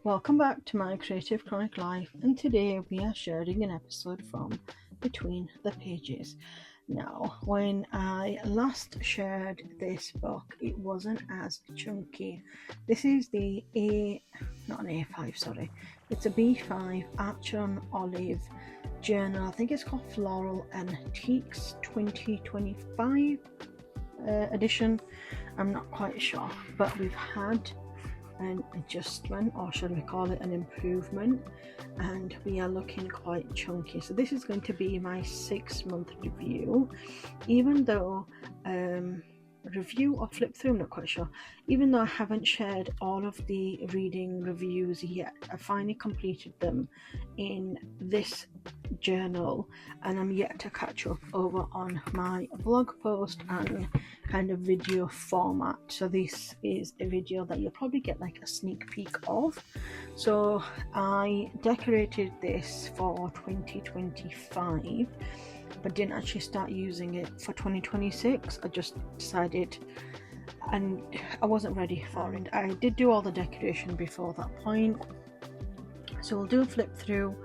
Welcome back to my Creative Chronic Life, and today we are sharing an episode from Between the Pages. Now, when I last shared this book, it wasn't as chunky. This is not an A5, sorry. It's a B5 Archer&olive journal. I think it's called Floral Antiques 2025 edition. I'm not quite sure, but we've had an adjustment, or should we call it an improvement, and we are looking quite chunky. So this is going to be my 6-month review, even though review or flip through, I'm not quite sure. Even though I haven't shared all of the reading reviews yet, I finally completed them in this journal, and I'm yet to catch up over on my blog post and kind of video format. So this is a video that you'll probably get like a sneak peek of. So I decorated this for 2025 but didn't actually start using it for 2026. I just decided, and I wasn't ready for it. I did do all the decoration before that point, so we'll do a flip through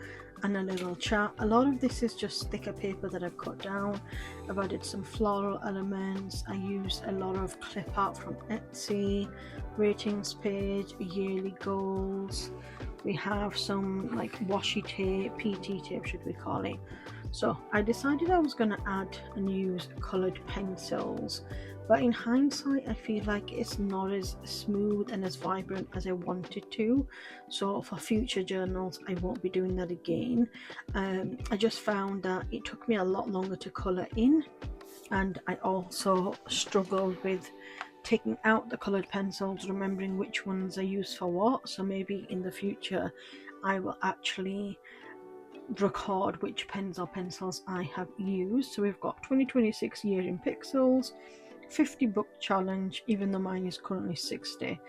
and a little chat. A lot of this is just sticker paper that I've cut down. I've added some floral elements. I used a lot of clip art from Etsy, ratings page, yearly goals. We have some like washi tape, PT tape should we call it. So I decided I was going to add and use coloured pencils, but in hindsight I feel like it's not as smooth and as vibrant as I wanted to. So for future journals I won't be doing that again. I just found that it took me a lot longer to colour in, and I also struggled with taking out the coloured pencils, remembering which ones I use for what. So maybe in the future I will actually record which pens or pencils I have used. So we've got 2026 year in pixels, 50 book challenge, even though mine is currently 60.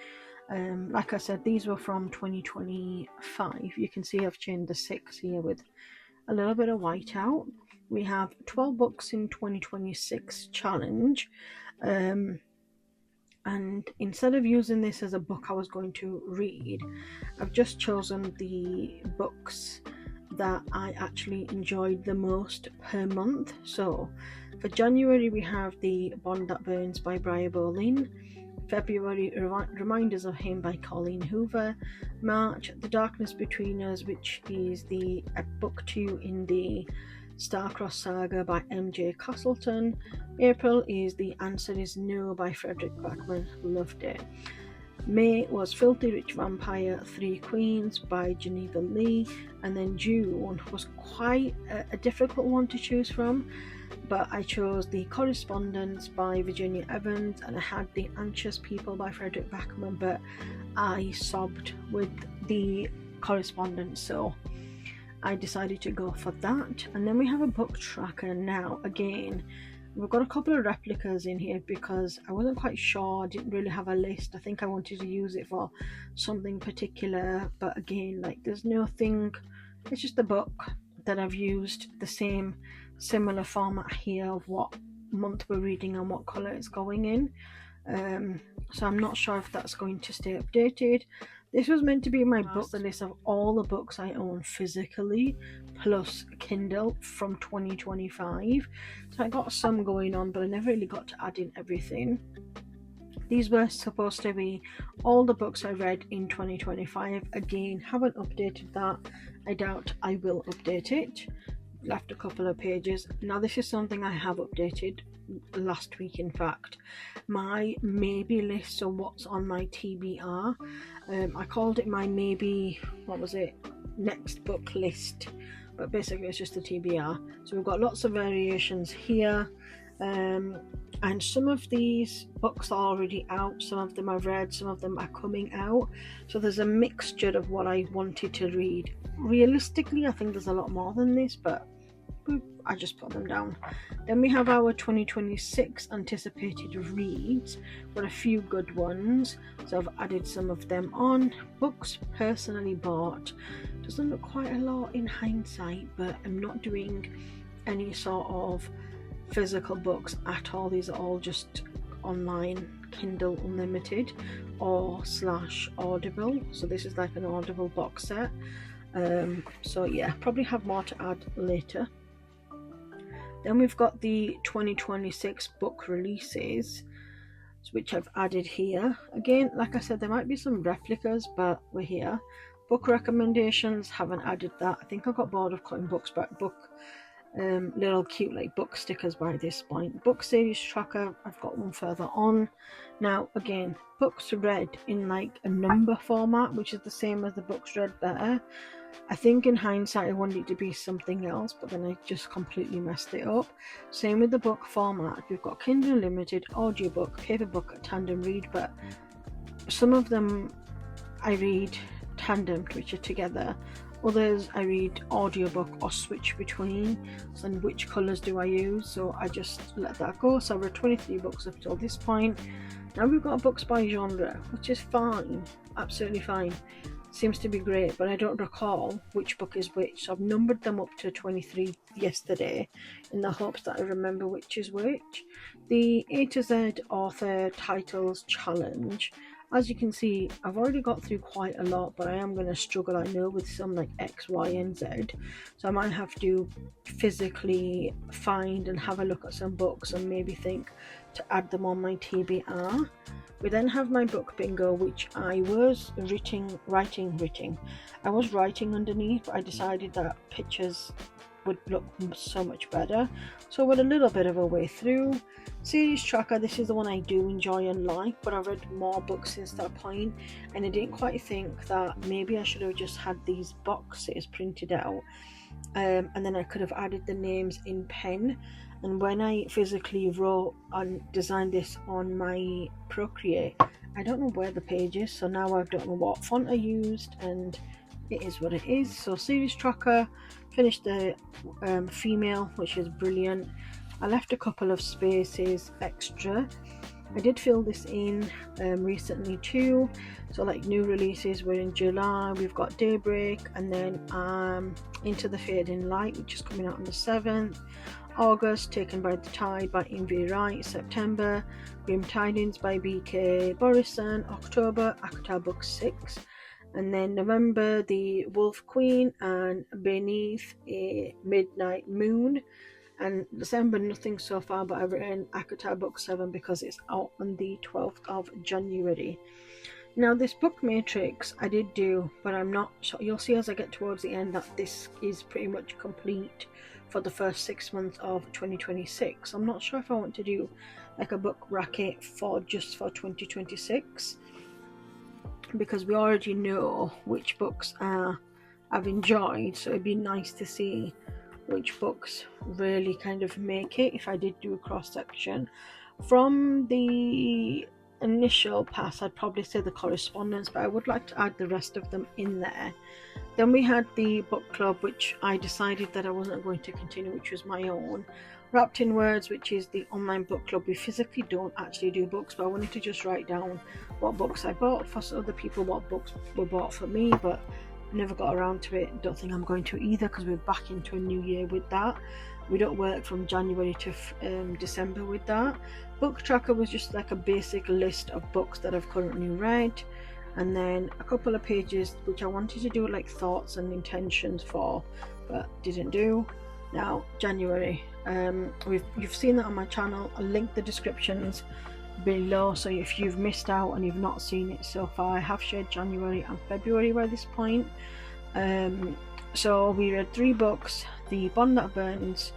Like I said, these were from 2025. You can see I've changed the 6 here with a little bit of white out. We have 12 books in 2026 challenge, and instead of using this as a book I was going to read, I've just chosen the books that I actually enjoyed the most per month. So for January we have The Bond That Burns by Briar Bolin, February Reminders of Him by Colleen Hoover, March The Darkness Between Us, which is the book 2 in the Starcross saga by MJ Castleton. April is The Answer Is No by Frederick Backman, loved it. May was Filthy Rich Vampire 3 Queens by Geneva Lee, and then June was quite a difficult one to choose from, but I chose The Correspondence by Virginia Evans, and I had The Anxious People by Frederick Backman, but I sobbed with The Correspondence, so I decided to go for that. And then we have a book tracker. Now again, we've got a couple of replicas in here because I wasn't quite sure. I didn't really have a list. I think I wanted to use it for something particular, but again, like there's nothing. It's just a book that I've used the same similar format here of what month we're reading and what colour it's going in. So I'm not sure if that's going to stay updated. This was meant to be my book, the list of all the books I own physically plus Kindle from 2025. So I got some going on, but I never really got to add in everything. These were supposed to be all the books I read in 2025. Again, haven't updated that. I doubt I will update it. Left a couple of pages. Now this is something I have updated last week, in fact. My maybe list, so what's on my TBR. I called it my maybe, next book list, but basically it's just a TBR. So we've got lots of variations here, and some of these books are already out, some of them I've read, some of them are coming out, so there's a mixture of what I wanted to read. Realistically I think there's a lot more than this, but I just put them down. Then we have our 2026 anticipated reads with a few good ones, so I've added some of them on. Books personally bought, doesn't look quite a lot in hindsight, but I'm not doing any sort of physical books at all. These are all just online Kindle Unlimited or / Audible, so this is like an Audible box set. So yeah, probably have more to add later. Then we've got the 2026 book releases, which I've added here. Again, like I said, there might be some replicas, but we're here. Book recommendations, haven't added that. I think I got bored of cutting books, but little cute like book stickers by this point. Book series tracker, I've got one further on. Now again, books read in like a number format, which is the same as the books read there. I think in hindsight I wanted it to be something else, but then I just completely messed it up. Same with the book format. We've got Kindle Unlimited, audiobook, paperbook, tandem read, but some of them I read tandem, which are together. Others I read audiobook or switch between, and which colours do I use, so I just let that go. So I've read 23 books up till this point. Now we've got books by genre, which is fine, absolutely fine. Seems to be great, but I don't recall which book is which, so I've numbered them up to 23 yesterday in the hopes that I remember which is which. The A to Z author titles challenge, as you can see, I've already got through quite a lot, but I am going to struggle, I know, with some like X, Y and Z, so I might have to physically find and have a look at some books and maybe think to add them on my TBR. We then have my book bingo, which I was writing. I was writing underneath, but I decided that pictures would look so much better. So we're a little bit of a way through. Series tracker, this is the one I do enjoy and like, but I've read more books since that point, and I didn't quite think that maybe I should have just had these boxes printed out, and then I could have added the names in pen. And when I physically wrote and designed this on my Procreate, I don't know where the page is, so now I don't know what font I used, and it is what it is. So series tracker, finished the female, which is brilliant. I left a couple of spaces extra. I did fill this in recently too, so like new releases were in July. We've got Daybreak, and then Into the Fading Light, which is coming out on the 7th. August, Taken by the Tide by Invi Wright. September, Grim Tidings by BK Borison. October, Akatar Book 6. And then November, The Wolf Queen and Beneath a Midnight Moon. And December, nothing so far, but I've written Akatar Book 7 because it's out on the 12th of January. Now this book matrix I did do, but I'm not sure. You'll see as I get towards the end that this is pretty much complete for the first 6 months of 2026. I'm not sure if I want to do like a book bracket for just for 2026, because we already know which books I've enjoyed, so it'd be nice to see which books really kind of make it if I did do a cross section. From the initial pass, I'd probably say the correspondence, but I would like to add the rest of them in there. Then we had the book club, which I decided that I wasn't going to continue, which was my own. Wrapped in Words, which is the online book club. We physically don't actually do books, but I wanted to just write down what books I bought for other people, what books were bought for me, but I never got around to it. Don't think I'm going to either, because we're back into a new year with that. We don't work from January to December with that. Book tracker was just like a basic list of books that I've currently read, and then a couple of pages which I wanted to do like thoughts and intentions for, but didn't do. Now January, you've seen that on my channel. I'll link the descriptions below, so if you've missed out and you've not seen it so far, I have shared January and February by this point. So we read 3 books: The Bond That Burns,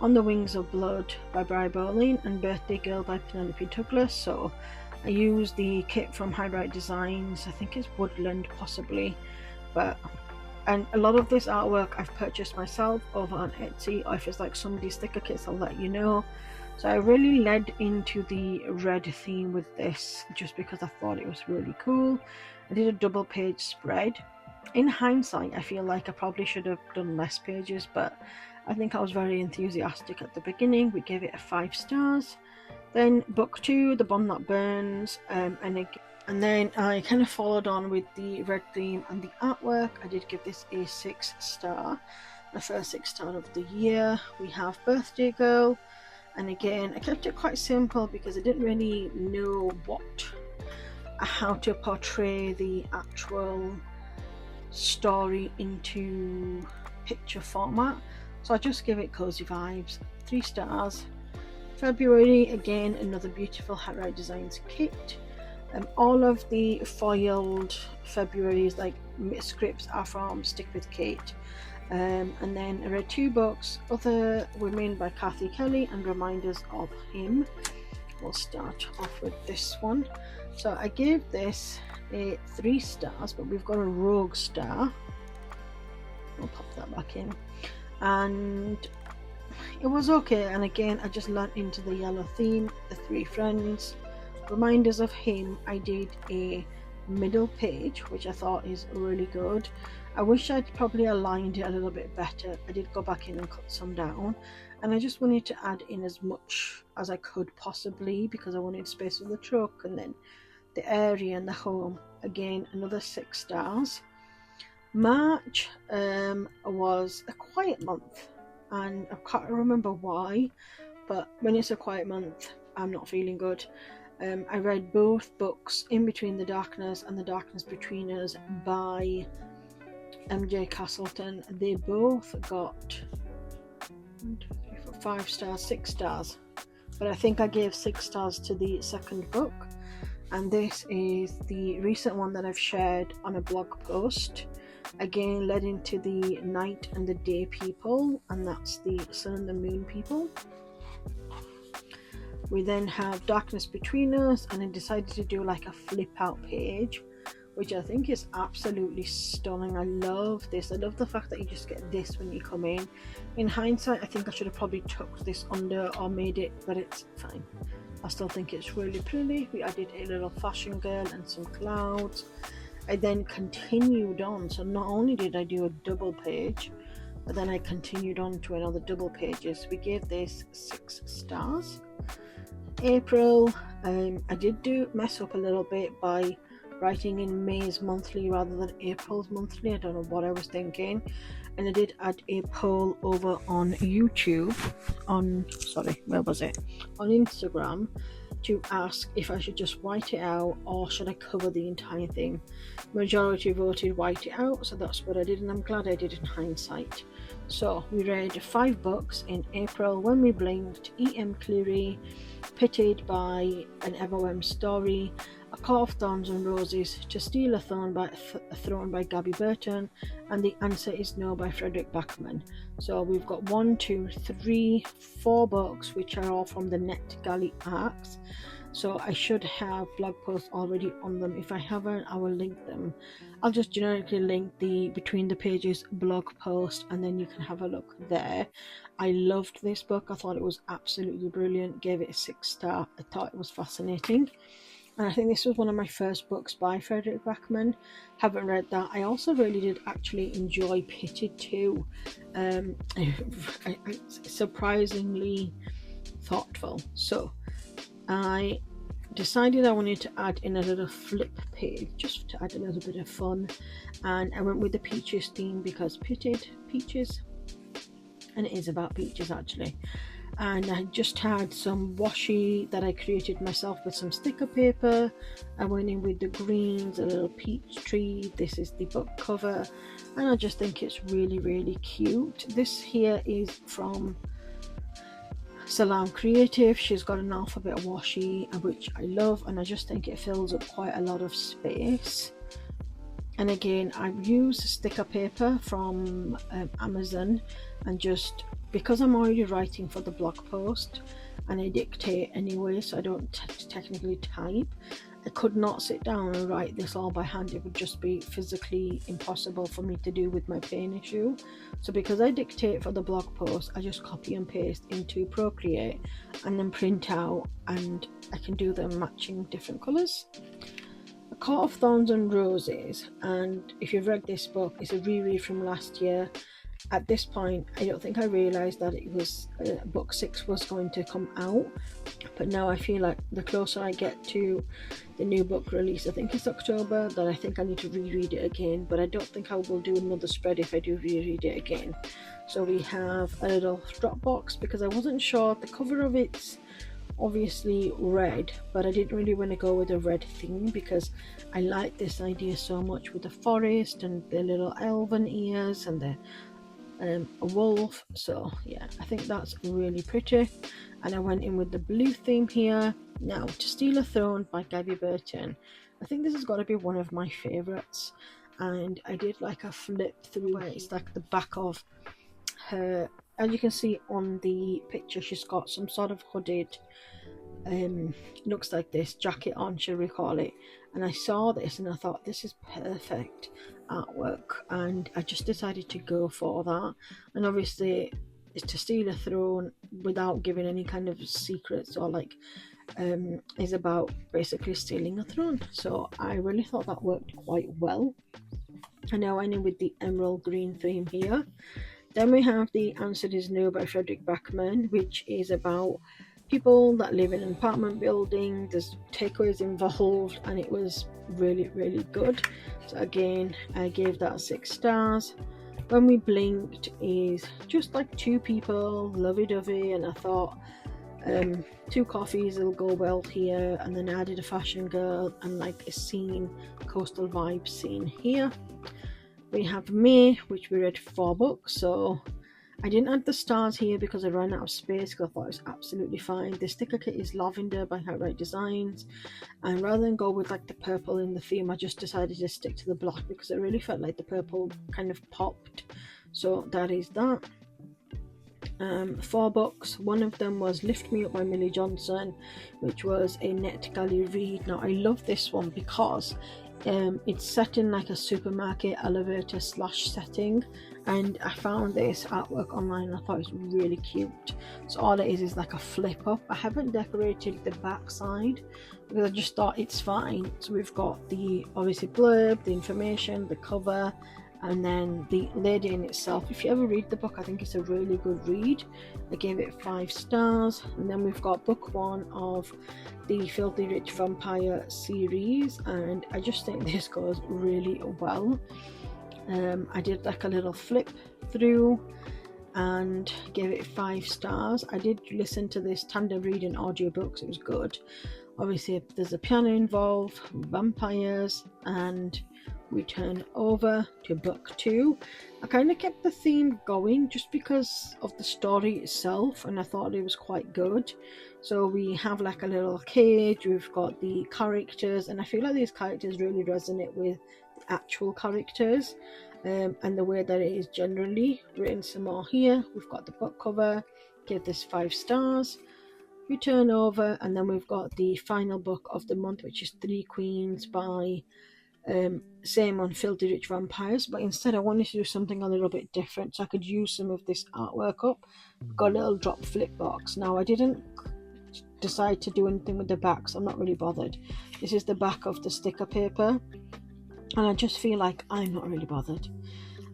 On the Wings of Blood by Bri Bowling, and Birthday Girl by Penelope Douglas. So I used the kit from Highbright Designs, I think it's Woodland possibly, and a lot of this artwork I've purchased myself over on Etsy, or if it's like somebody's sticker kits I'll let you know. So I really led into the red theme with this just because I thought it was really cool. I did a double page spread. In hindsight, I feel like I probably should have done less pages, but I think I was very enthusiastic at the beginning. We gave it a 5 stars. Then book 2, The Bond That Burns, and then I kind of followed on with the red theme and the artwork. I did give this a 6 star, the first 6 star of the year. We have Birthday Girl, And again, I kept it quite simple because I didn't really know how to portray the actual story into picture format, so I just give it cozy vibes. 3 stars. February, again another beautiful Hat Right Designs kit. All of the foiled February's like scripts are from Stick with Kate. And then I read 2 books, Other Women by Kathy Kelly and Reminders of Him. We'll start off with this one. So I gave this a 3 stars, but we've got a rogue star. I'll pop that back in. And it was okay, and again I just learnt into the yellow theme, the 3 friends. Reminders of Him, I did a middle page, which I thought is really good. I wish I'd probably aligned it a little bit better. I did go back in and cut some down, and I just wanted to add in as much as I could possibly because I wanted space for the truck and then the area and the home. Again, another 6 stars. March was a quiet month, and I can't remember why, but when it's a quiet month I'm not feeling good. I read both books, In Between the Darkness and The Darkness Between Us by MJ Castleton. They both got 1, 2, 3, 4, 5 stars, 6 stars, but I think I gave 6 stars to the second book. And this is the recent one that I've shared on a blog post, again led into the night and the day people, and that's the sun and the moon people. We then have Darkness Between Us, and I decided to do like a flip out page, which I think is absolutely stunning. I love this. I love the fact that you just get this when you come in. In hindsight, I think I should have probably tucked this under or made it, but it's fine. I still think it's really pretty. We added a little fashion girl and some clouds. I then continued on, so not only did I do a double page, but then I continued on to another double pages. We gave this 6 stars. April, I did mess up a little bit by writing in May's monthly rather than April's monthly. I don't know what I was thinking, and I did add a poll over on YouTube, on Instagram, to ask if I should just white it out or should I cover the entire thing. Majority voted white it out, so that's what I did, and I'm glad I did in hindsight. So we read 5 books in April: When We Blinked, E.M. Cleary, Pitted by an MOM Story, A Court of Thorns and Roses, To Steal a Throne by Gabby Burton, and The Answer Is No by Frederick Backman. So we've got 1, 2, 3, 4 books which are all from the NetGalley arcs. So I should have blog posts already on them. If I haven't, I will link them. I'll just generically link the Between the Pages blog post, and then you can have a look there. I loved this book. I thought it was absolutely brilliant. Gave it a 6 star. I thought it was fascinating. And I think this was one of my first books by Frederick Backman. Haven't read that. I also really did actually enjoy Pitted too. Surprisingly thoughtful. So I decided I wanted to add in a little flip page just to add a little bit of fun, and I went with the peaches theme because Pitted, peaches, and it is about peaches actually. And I just had some washi that I created myself with some sticker paper. I went in with the greens, a little peach tree. This is the book cover, and I just think it's really cute. This here is from Salam Creative. She's got an alphabet washi, which I love, and I just think it fills up quite a lot of space. And again, I've used sticker paper from Amazon, and just because I'm already writing for the blog post and I dictate anyway, so I don't technically type, I could not sit down and write this all by hand. It would just be physically impossible for me to do with my pen issue. So because I dictate for the blog post, I just copy and paste into Procreate and then print out, and I can do them matching different colours. A Court of Thorns and Roses, and if you've read this book, it's a reread from last year. at this point, I don't think I realised that it was book 6 was going to come out. But now I feel like the closer I get to the new book release, I think it's October, that I think I need to reread it again. But I don't think I will do another spread if I do reread it again. So we have a little drop box, because I wasn't sure. The cover of it's obviously red, but I didn't really want to go with a red theme because I like this idea so much with the forest and the little elven ears and the a wolf. So yeah, I think that's really pretty, and I went in with the blue theme here. Now, To Steal a Throne by Gabby Burton. I think this has got to be one of my favorites, and I did like a flip through where it's like the back of her. As you can see on the picture, she's got some sort of hooded looks like this jacket on, shall we call it. And I saw this and I thought, this is perfect artwork, and I just decided to go for that. And obviously it's To Steal a Throne without giving any kind of secrets, or like is about basically stealing a throne. So I really thought that worked quite well. And now I went in with the emerald green theme here. Then we have The Answer Is No by Frederick Backman, which is about people that live in an apartment building. There's takeaways involved, and it was really, really good. So again, I gave that 6 stars. When We Blinked is just like 2 people, lovey-dovey, and I thought 2 coffees will go well here. And then I added a fashion girl and like a scene, coastal vibe scene here. We have May, which we read 4 books, so I didn't add the stars here because I ran out of space, because I thought it was absolutely fine. The sticker kit is Lavender by Outright Designs, and rather than go with like the purple in the theme, I just decided to stick to the black because I really felt like the purple kind of popped. So that is that. 4 books. One of them was Lift Me Up by Millie Johnson, which was a NetGalley read. Now I love this one because it's set in like a supermarket elevator / setting, and I found this artwork online and I thought it was really cute. So all it is like a flip up. I haven't decorated the back side because I just thought it's fine. So we've got the obviously blurb, the information, the cover, and then the lady in itself. If you ever read the book, I think it's a really good read. I gave it 5 stars. And then we've got book 1 of the Filthy Rich Vampire series, and I just think this goes really well. I did like a little flip through and gave it 5 stars. I did listen to this tandem reading audiobooks, it was good. Obviously there's a piano involved, vampires, and we turn over to book 2. I kind of kept the theme going just because of the story itself, and I thought it was quite good. So we have like a little cage, we've got the characters, and I feel like these characters really resonate with the actual characters, and the way that it is generally written. Some more here. We've got the book cover, give this 5 stars. We turn over, and then we've got the final book of the month, which is 3 Queens by same on Filthy Rich Vampires, but instead I wanted to do something a little bit different so I could use some of this artwork up. Got a little drop flip box. Now I didn't decide to do anything with the back, so I'm not really bothered. This is the back of the sticker paper, and I just feel like I'm not really bothered.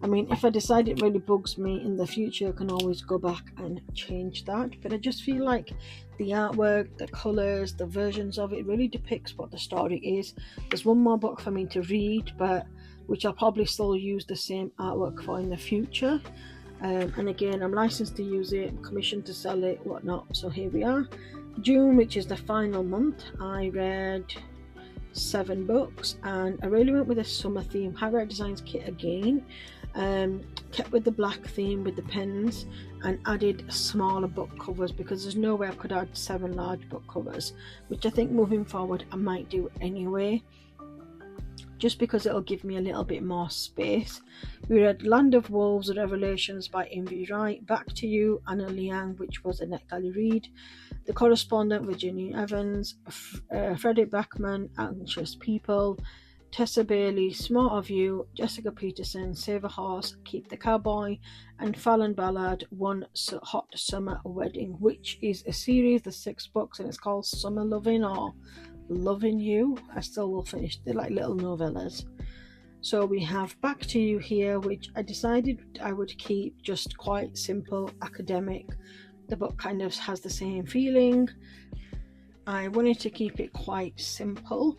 I mean, if I decide it really bugs me in the future, I can always go back and change that, but I just feel like the artwork, the colours, the versions of it really depicts what the story is. There's one more book for me to read, but which I'll probably still use the same artwork for in the future. And again, I'm licensed to use it, I'm commissioned to sell it, whatnot. So here we are. June, which is the final month, I read 7 books, and I really went with a summer theme. Outright Designs kit again. Kept with the black theme with the pens, and added smaller book covers because there's no way I could add 7 large book covers, which I think moving forward I might do anyway, just because it'll give me a little bit more space. We read Land of Wolves, Revelations by Envy Wright, Back to You, Anna Liang, which was a NetGalley read, The Correspondent, Virginia Evans, Frederick Backman, Anxious People, Tessa Bailey, Smart of You, Jessica Peterson, Save a Horse, Keep the Cowboy, and Fallon Ballard, One Hot Summer Wedding, which is a series, the 6 books, and it's called Summer Loving or Loving You. I still will finish. They're like little novellas. So we have Back to You here, which I decided I would keep just quite simple, academic. The book kind of has the same feeling. I wanted to keep it quite simple.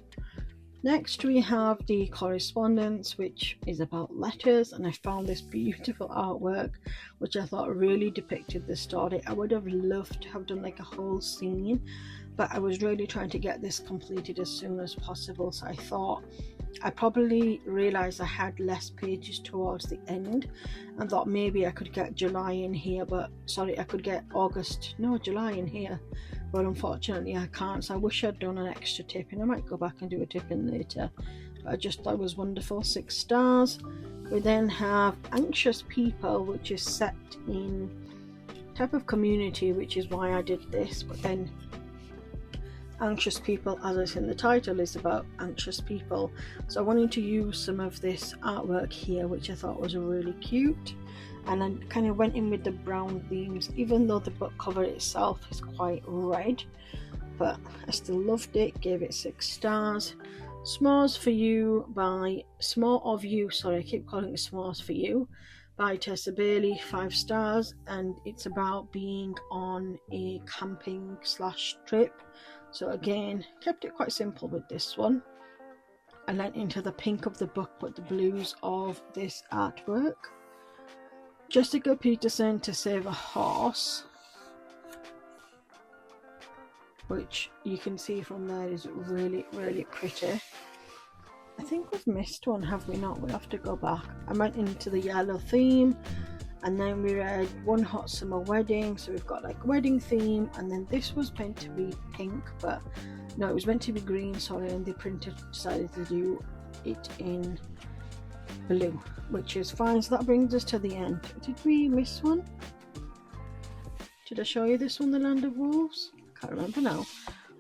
Next we have the Correspondence, which is about letters, and I found this beautiful artwork which I thought really depicted the story. I would have loved to have done like a whole scene, but I was really trying to get this completed as soon as possible, so I thought I probably realized I had less pages towards the end and thought maybe I could get July in here, but sorry, I could get July in here, but unfortunately I can't. So I wish I'd done an extra tip, and I might go back and do a tip in later, but I just thought it was wonderful. 6 stars. We then have Anxious People, which is set in type of community, which is why I did this, but then Anxious People, as it's in the title, is about anxious people, so I wanted to use some of this artwork here, which I thought was really cute, and I kind of went in with the brown themes, even though the book cover itself is quite red, but I still loved it. Gave it 6 stars. S'mores for You by I keep calling it S'mores for You by Tessa Bailey, 5 stars, and it's about being on a camping / trip. So again, kept it quite simple with this one. I went into the pink of the book but the blues of this artwork. Jessica Peterson, To Save a Horse, which you can see from there is really, really pretty. I think we've missed one, have we not? We'll have to go back. I went into the yellow theme, and then we read One Hot Summer Wedding, so we've got like wedding theme, and then this was meant to be pink, but no, it was meant to be green, sorry, and the printer decided to do it in blue, which is fine. So that brings us to the end. Did we miss one? Did I show you this one, The Land of Wolves? Can't remember now.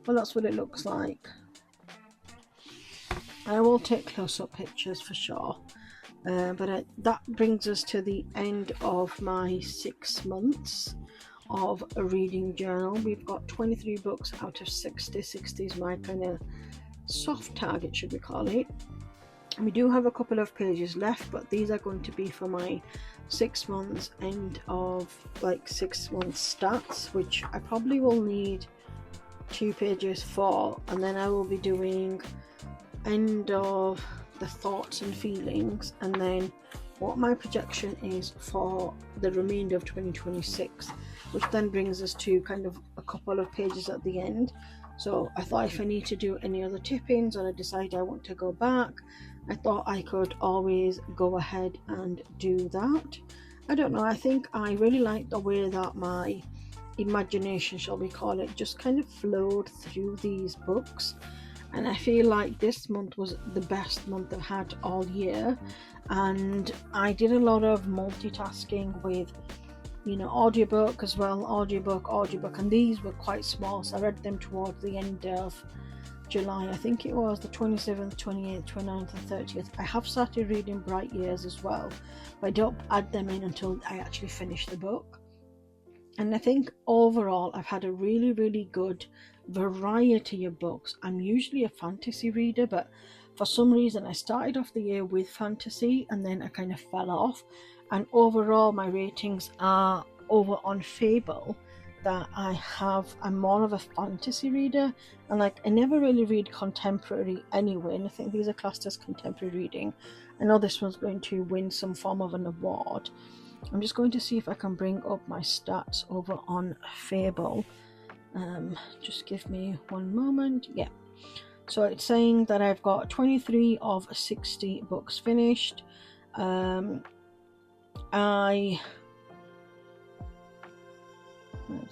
Well, that's what it looks like. I will take close-up pictures for sure. That brings us to the end of my 6 months of a reading journal. We've got 23 books out of 60. 60 is my kind of soft target, should we call it. And we do have a couple of pages left, but these are going to be for my 6 months end of 6 months stats, which I probably will need 2 pages for, and then I will be doing end of the thoughts and feelings, and then what my projection is for the remainder of 2026, which then brings us to kind of a couple of pages at the end. So I thought if I need to do any other tip-ins or I decide I want to go back, I thought I could always go ahead and do that. I don't know, I think I really like the way that my imagination, shall we call it, just kind of flowed through these books. And I feel like this month was the best month I've had all year, and I did a lot of multitasking with, audiobook as well, audiobook, and these were quite small, so I read them towards the end of July. I think it was the 27th, 28th, 29th and 30th. I have started reading Bright Years as well, but I don't add them in until I actually finish the book. And I think overall I've had a really, really good variety of books. I'm usually a fantasy reader, but for some reason I started off the year with fantasy and then I kind of fell off, and overall my ratings are over on Fable that I'm more of a fantasy reader, and I never really read contemporary anyway, and I think these are classed as contemporary reading. I know this one's going to win some form of an award. I'm just going to see if I can bring up my stats over on Fable. Just give me one moment. Yeah, so it's saying that I've got 23 of 60 books finished. Where's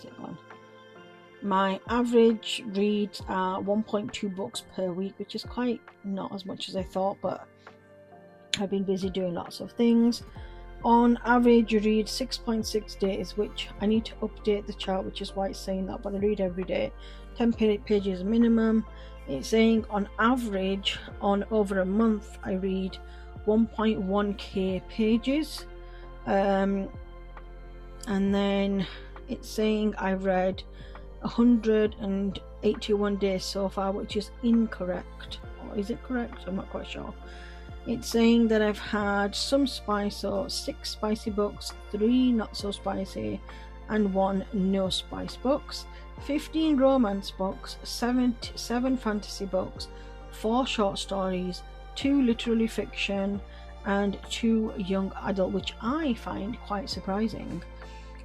it gone? My average reads are 1.2 books per week, which is quite not as much as I thought, but I've been busy doing lots of things. On average, you read 6.6 days, which I need to update the chart, which is why it's saying that, but I read every day. 10 pages minimum. It's saying on average, on over a month, I read 1.1k pages. And then it's saying I've read 181 days so far, which is incorrect. Or is it correct? I'm not quite sure. It's saying that I've had some spice, so 6 spicy books, 3 not so spicy, and 1 no spice books, 15 romance books, 7 fantasy books, 4 short stories, 2 literary fiction, and 2 young adult, which I find quite surprising.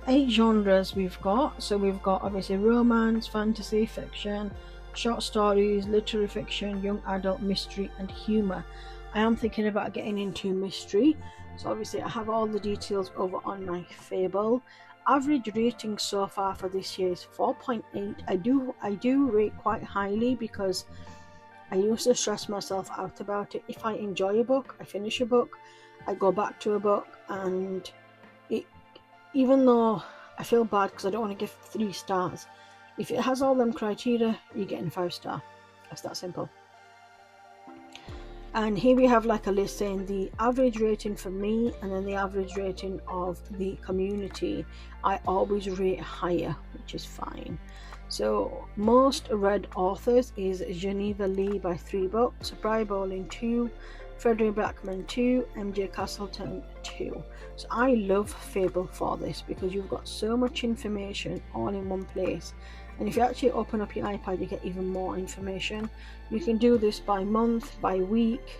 8 genres we've got, so we've got obviously romance, fantasy, fiction, short stories, literary fiction, young adult, mystery, and humour. I am thinking about getting into mystery, so obviously I have all the details over on my Fable. Average rating so far for this year is 4.8. I do rate quite highly because I used to stress myself out about it. If I enjoy a book, I finish a book, I go back to a book, and even though I feel bad because I don't want to give 3 stars, if it has all them criteria, you're getting 5 star. It's that simple. And here we have like a list saying the average rating for me and then the average rating of the community. I always rate higher, which is fine. So most read authors is Geneva Lee by 3 books, Bri Bowling 2, Frederick Blackman 2, MJ Castleton 2. So I love Fable for this because you've got so much information all in one place. And if you actually open up your iPad, you get even more information. You can do this by month, by week.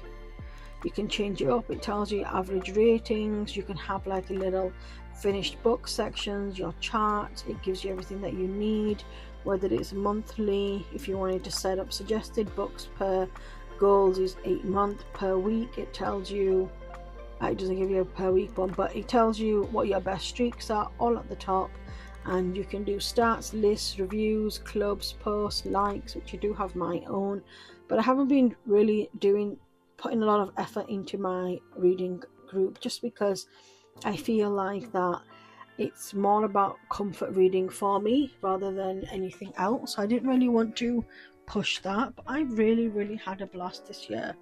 You can change it up. It tells you average ratings. You can have like a little finished book sections, your charts. It gives you everything that you need, whether it's monthly, if you wanted to set up suggested books per goals is 8 months, per week it tells you, it doesn't give you a per week one, but it tells you what your best streaks are all at the top. And you can do stats, lists, reviews, clubs, posts, likes, which I do have my own, but I haven't been really putting a lot of effort into my reading group just because I feel like that it's more about comfort reading for me rather than anything else. I didn't really want to push that, but I really had a blast this year.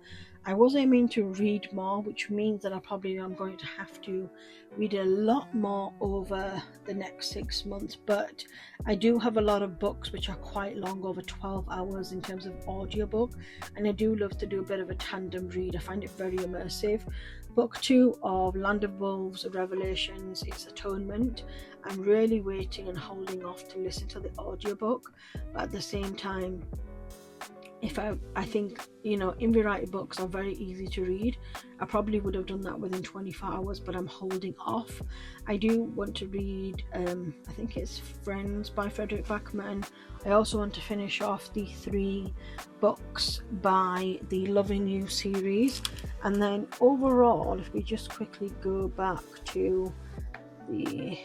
I was aiming to read more, which means that I'm going to have to read a lot more over the next 6 months, but I do have a lot of books which are quite long, over 12 hours in terms of audiobook, and I do love to do a bit of a tandem read. I find it very immersive. Book 2 of Land of Wolves, Revelations, it's Atonement. I'm really waiting and holding off to listen to the audiobook, but at the same time, I think, indie writing books are very easy to read. I probably would have done that within 24 hours, but I'm holding off. I do want to read, I think it's Friends by Frederick Blackman. I also want to finish off the 3 books by the Loving You series. And then overall, if we just quickly go back to the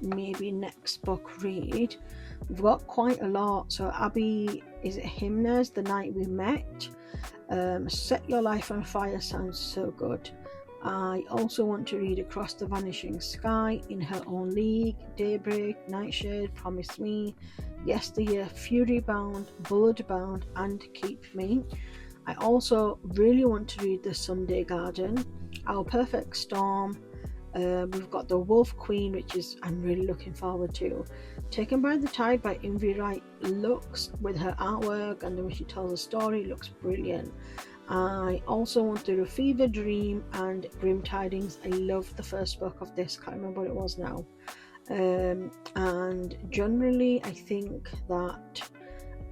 maybe next book read, we've got quite a lot. So Abby, is it Hymnes, The Night We Met? Set Your Life on Fire sounds so good. I also want to read Across the Vanishing Sky, In Her Own League, Daybreak, Nightshade, Promise Me, Yesteryear, Fury Bound, Blood Bound, and Keep Me. I also really want to read The Someday Garden, Our Perfect Storm. We've got The Wolf Queen, which is I'm really looking forward to. Taken by the Tide by Invie Wright looks, with her artwork and the way she tells a story, looks brilliant. I also want to do Fever Dream and Grim Tidings. I love the first book of this, can't remember what it was now. And generally I think that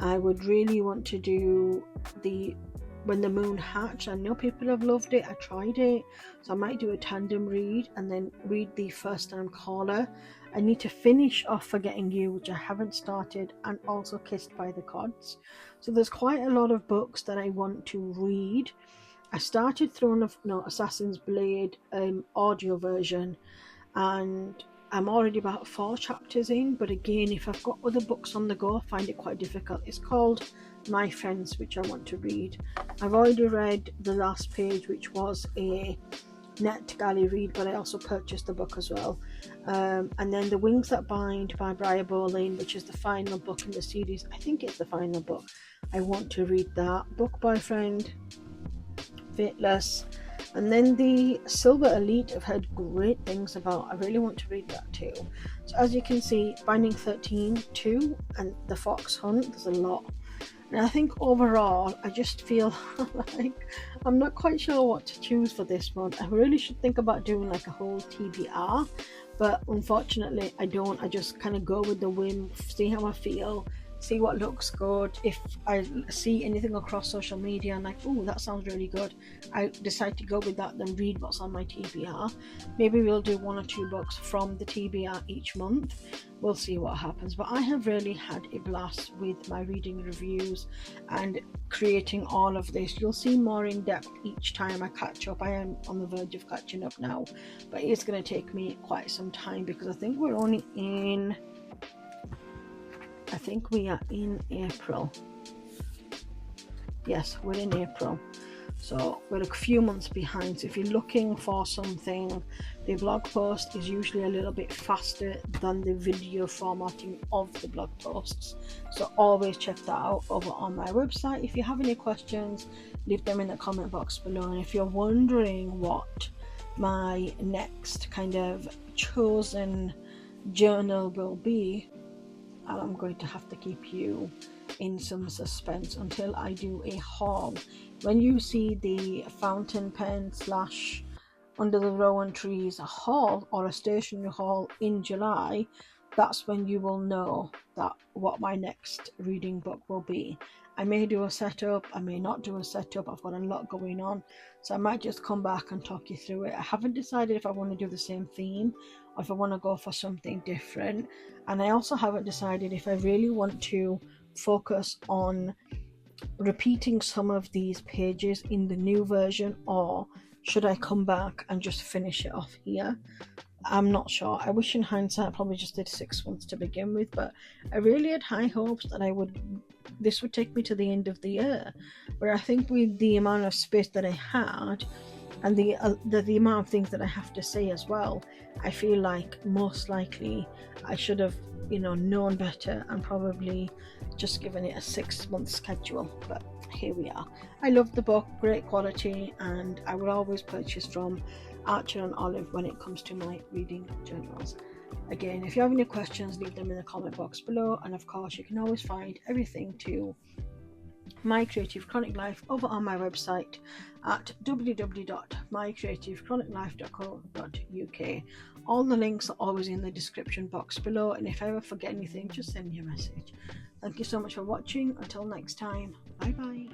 I would really want to do the When the Moon Hatched. I know people have loved it. I tried it, so I might do a tandem read and then read the First Time Caller. I need to finish off Forgetting You, which I haven't started, and also Kissed by the Cods. So there's quite a lot of books that I want to read. I started Assassin's Blade audio version, and I'm already about 4 chapters in, but again, if I've got other books on the go, I find it quite difficult. It's called My Friends, which I want to read. I've already read the last page, which was a NetGalley read, but I also purchased the book as well. And then The Wings That Bind by Bri Bowling, which is the final book in the series. I think it's the final book. I want to read that. Book Boyfriend, Fateless, and then the Silver Elite I've heard great things about. I really want to read that too. So as you can see, Binding 13, 2, and The Fox Hunt, there's a lot. And I think overall, I just feel like I'm not quite sure what to choose for this month. I really should think about doing like a whole TBR, but unfortunately, I don't. I just kind of go with the whim, see how I feel, see what looks good. If I see anything across social media and like, oh, that sounds really good, I decide to go with that, then read what's on my TBR. Maybe we'll do 1 or 2 books from the TBR each month. We'll see what happens. But I have really had a blast with my reading reviews and creating all of this. You'll see more in depth each time I catch up. I am on the verge of catching up now, but it's going to take me quite some time because I think we are in April. Yes, we're in April. So we're a few months behind. So if you're looking for something, the blog post is usually a little bit faster than the video formatting of the blog posts. So always check that out over on my website. If you have any questions, leave them in the comment box below. And if you're wondering what my next kind of chosen journal will be, I'm going to have to keep you in some suspense until I do a haul. When you see the fountain pen / under the rowan trees haul or a stationery haul in July, that's when you will know that what my next reading book will be. I may do a setup, I may not do a setup. I've got a lot going on, so I might just come back and talk you through it. I haven't decided if I want to do the same theme or if I want to go for something different, and I also haven't decided if I really want to focus on repeating some of these pages in the new version, or should I come back and just finish it off here. I'm not sure. I wish in hindsight I probably just did 6 months to begin with, but I really had high hopes that this would take me to the end of the year. But I think with the amount of space that I had and the amount of things that I have to say as well, I feel like most likely I should have known better and probably just given it a 6-month schedule. But here we are. I love the book, great quality, and I will always purchase from Archer&olive when it comes to my reading journals. Again, if you have any questions, leave them in the comment box below, and of course you can always find everything to Mycreativechroniclife over on my website at www.mycreativechroniclife.co.uk. All the links are always in the description box below, and if I ever forget anything, just send me a message. Thank you so much for watching. Until next time, bye bye.